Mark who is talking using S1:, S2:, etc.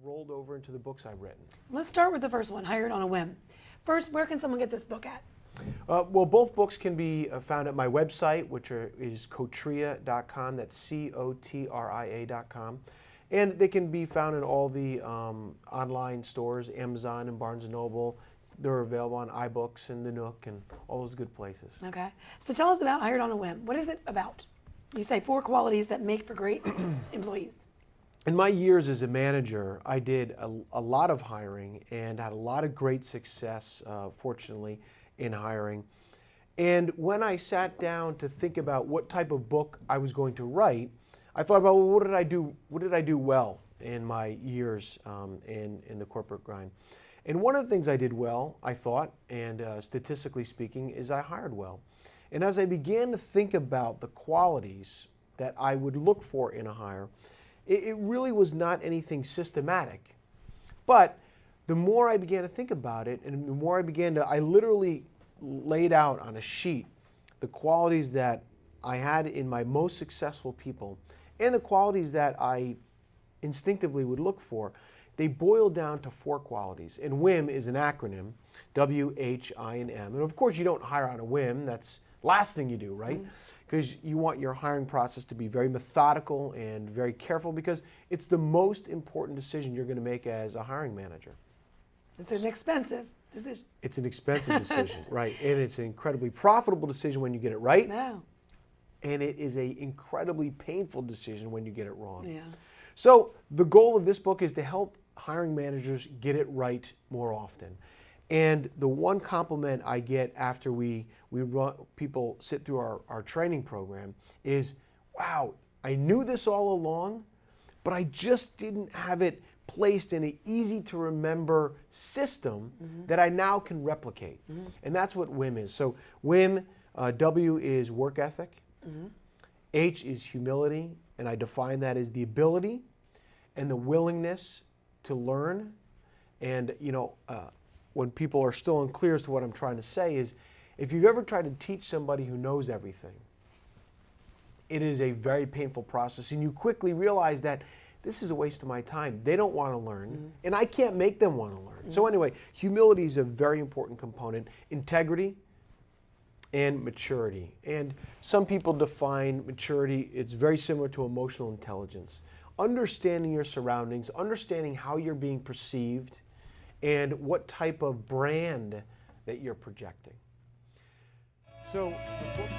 S1: rolled over into the books I've written.
S2: Let's start with the first one, Hired on a Whim. First, where can someone get this book at?
S1: Well, both books can be found at my website, which is Cotria.com. That's Cotria.com. And they can be found in all the online stores, Amazon and Barnes & Noble. They're available on iBooks and the Nook and all those good places.
S2: Okay. So tell us about Hired on a Whim. What is it about? You say 4 qualities that make for great employees.
S1: In my years as a manager, I did a lot of hiring and had a lot of great success, fortunately, in hiring. And when I sat down to think about what type of book I was going to write, I thought about, well, what did I do well in my years in the corporate grind? And one of the things I did well, I thought, and statistically speaking, is I hired well. And as I began to think about the qualities that I would look for in a hire, it really was not anything systematic. But the more I began to think about it, and the more I literally laid out on a sheet the qualities that I had in my most successful people and the qualities that I instinctively would look for. They boiled down to 4 qualities. And WHIM is an acronym, W-H-I-M. And of course, you don't hire on a whim. That's the last thing you do, right? Because you want your hiring process to be very methodical and very careful, because it's the most important decision you're going to make as a hiring manager.
S2: It's an expensive decision.
S1: It's an expensive decision, right? And it's an incredibly profitable decision when you get it right.
S2: No.
S1: And it is an incredibly painful decision when you get it wrong.
S2: Yeah.
S1: So the goal of this book is to help hiring managers get it right more often. And the one compliment I get after we run, people sit through our training program is, wow, I knew this all along, but I just didn't have it placed in an easy to remember system that I now can replicate. And that's what WHIM is. So WHIM, W is work ethic, H is humility, and I define that as the ability and the willingness to learn. And when people are still unclear as to what I'm trying to say is, if you've ever tried to teach somebody who knows everything, it is a very painful process, and you quickly realize that this is a waste of my time. They don't want to learn, and I can't make them want to learn. So anyway, humility is a very important component. Integrity and maturity. And some people define maturity, it's very similar to emotional intelligence. Understanding your surroundings, understanding how you're being perceived, and what type of brand that you're projecting. So the book